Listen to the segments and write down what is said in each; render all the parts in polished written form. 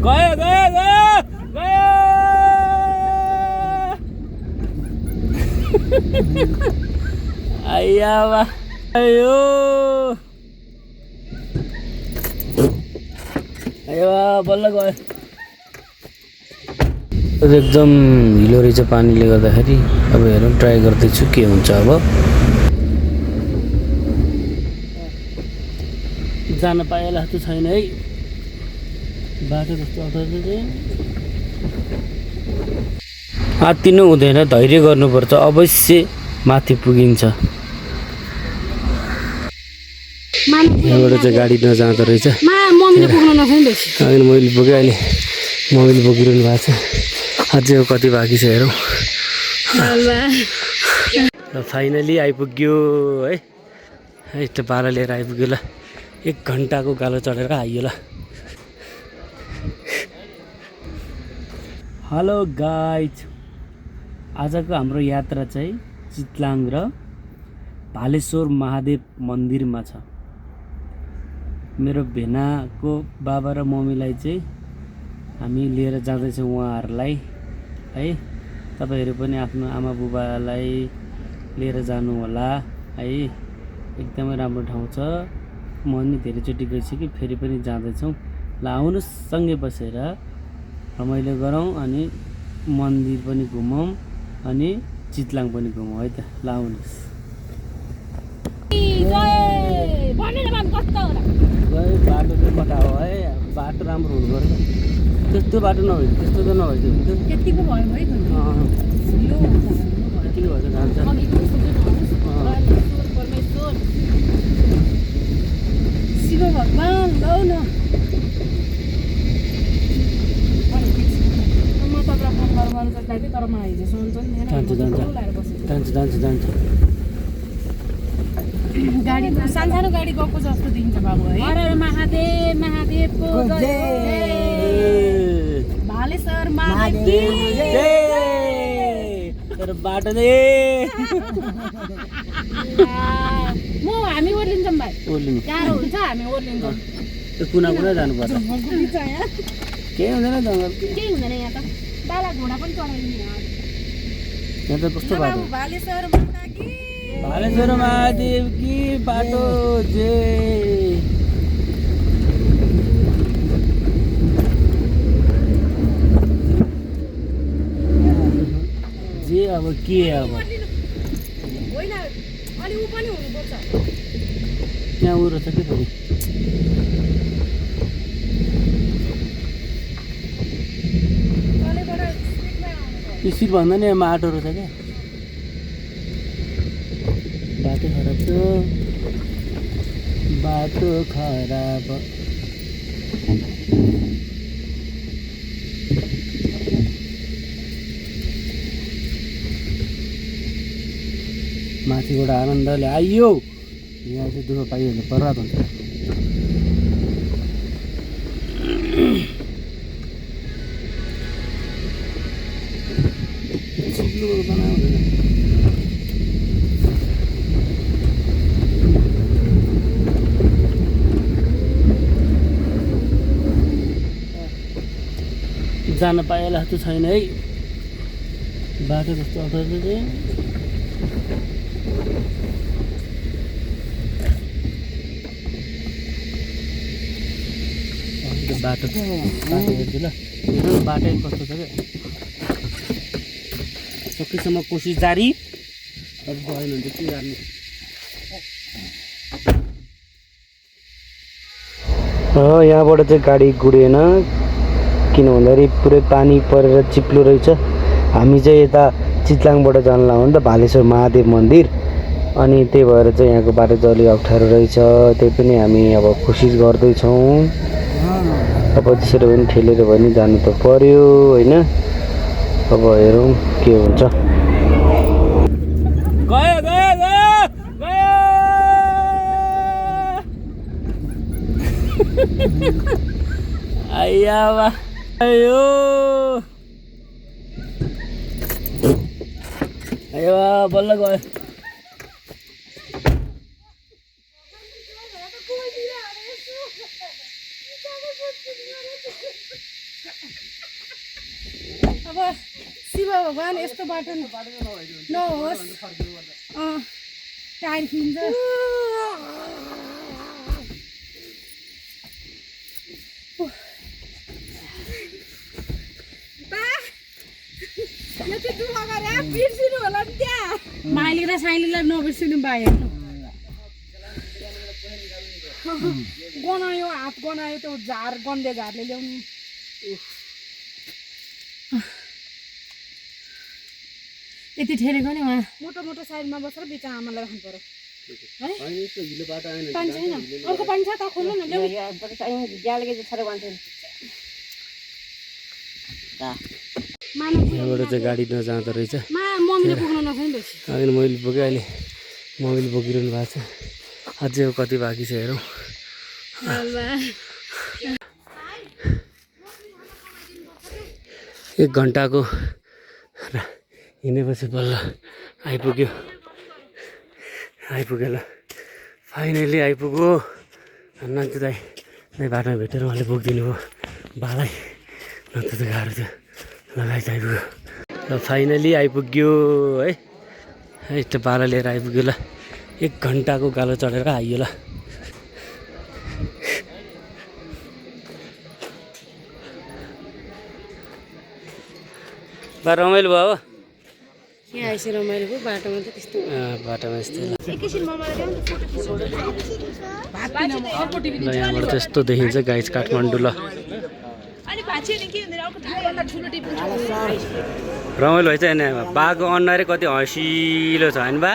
गयो गयो गयो गयो आइया बा आयो आयो बल्ल गयो एकदम हिलो रहेछ पानीले गर्दाखेरि अब हेरौँ ट्राई गर्दैछु के हुन्छ अब जान पाएला जस्तो छैन है बाटो कस्तो अप्ठ्यारो चाहिँ आत्तिनु हुँदैन धैर्य गर्नुपर्छ अवश्य माथि पुगिन्छ यहाँबाट चाहिँ गाडी नजाँदो रहेछ अहिले मैले पुगेँ अहिले मम्मीले बोकिरहनु भएको छ अझै कति बाँकी छ हेरौँ र फाइनली आइपुग्यो है यस्तो पारा लिएर आइपुग्यो ल 1 घन्टाको गालो चढेर आइयो ल हेलो गाइज आजको हाम्रो यात्रा चाहिँ चितलाङ र भालेश्वर महादेव मन्दिरमा छ मेरो भेनाको बाबा र मम्मीलाई चाहिँ हामी लिएर जाँदैछौँ उहाँहरूलाई है तपाईहरु पनि आफ्नो आमा बुबालाई लिएर जानु होला है एकदमै राम्रो ठाउँ छ म नि धेरैचोटि गइसकेँ फेरि पनि जाँदैछौँ ल आउनुस् सँगै बसेर रमाइलो गरौँ अनि मन्दिर पनि घुमौँ अनि चितलाङ पनि घुमौँ है त ल आउनुस् बाटो चाहिँ कता हो है बाटो राम्रो हुनु पर्छ त्यस्तो बाटो नभए त्यस्तो त नभए त्यतिको भयो है त्यतिको भएर जान्छ शिव भगवान लौ न जान्छ गाडी सानो गाडी गएको जस्तो दिन्छ बाबु है हर महादेव महादेवको जय भालेश्वर महादेव की जय तर बाटो चाहिँ म हामी ओर्लिन्छौँ भाइ ओर्लिनु गाह्रो हुन्छ हामी ओर्लिन्छौँ त्यो कुना जानु पर्छ केही हुँदैन जङ्गल केही हुँदैन यहाँ त बाला घोडा पनि चढाइदिने यहाँ त कस्तो बाटो भालेश्वर माता की भालेश्वर महादेव की बाटो जे अब के अब होइन अलि उ पनि हुनुपर्छ त्यहाँ उ रहेछ के फेरि स्पिड भन्दा नि माटो रहेछ क्या बाटो खराब छ बाटो खराब माथिबाट आनन्दले आइयो यहाँ चाहिँ दुःख पाइयो भने बर्बाद हुन्छ जान पाएला जस्तो छैन है बाटो कस्तो अप्ठ्यारो चाहिँ बाटो हेर्छु ल हेर्नु बाटो कस्तो छ क्या सकेसम्म कोसिस जारी अब गएन भने के गर्ने यहाँबाट चाहिँ गाडी गुडेन किन भन्दाखेरि पुरै पानी परेर चिप्लो रहेछ हामी चाहिँ यता चितलाङबाट जान लाग्यो नि त भालेश्वर महादेव मन्दिर अनि त्यही भएर चाहिँ यहाँको बाटो चाहिँ अलिक अप्ठ्यारो रहेछ त्यही पनि हामी अब कोसिस गर्दैछौँ अब त्यसरी पनि ठेलेर पनि जानु त पर्यो होइन अब हेरौँ के हुन्छ गयो गयो गयो गयो आइया बा आयो आयो बल्ल गयो अब शिव भगवान् यस्तो बाटो नहोस् टायर खिन्छ माइली र साइलीलाई नबिर्सिनु भयो गनायो हात गनायो त्यो झार गन्दे झारले ल्याउनु यति ठेरेको नि उहाँ मोटो मोटो साइडमा बसेर बिचमा आमालाई राख्नु पर्यो पानी छैन अर्को पानी छ त खोल्नु न यहाँबाट चाहिँ गाडी नजाँदो रहेछ मम्मीले पुग्नु नखाइ अहिले मैले बोकेँ अहिले मम्मीले बोकिरहनु भएको छ अझै कति बाँकी छ हेरौँ 1 घन्टाको हिँडेपछि बल्ल आइपुग्यो ल फाइनली आइपुग्यो नन्थु दाइ बाटोमा भेटेर उहाँले बोकिदिनु भयो बालाई नन्थु त गाह्रो थियो लगाइ आइपुग्यो र फाइनली आइपुग्यो है यस्तो बाला लिएर आइपुग्यो ल 1 घन्टाको गालो चढेर आइयो ल बा रमाइलो भयो यहाँ आइसक्यो रमाइलो भयो बाटोमा त त्यस्तो बाटोमा यस्तै ल ल यहाँबाट त यस्तो देखिन्छ गाइस काठमाडौँ ल रमाइलो है होइन बाको अनुहारै कति हँसिलो छ होइन बा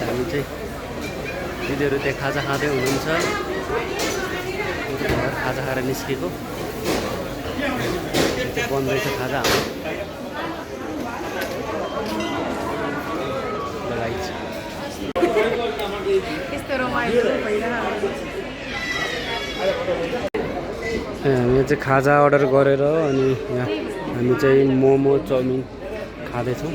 हामी चाहिँ दिदीहरू त्यहाँ खाजा खाँदै हुनुहुन्छ खाजा खाएर निस्केको बन्द रहेछ खाजा हामी चाहिँ खाजा अर्डर गरेर अनि यहाँ हामी चाहिँ मोमो चाउमिन खाँदैछौँ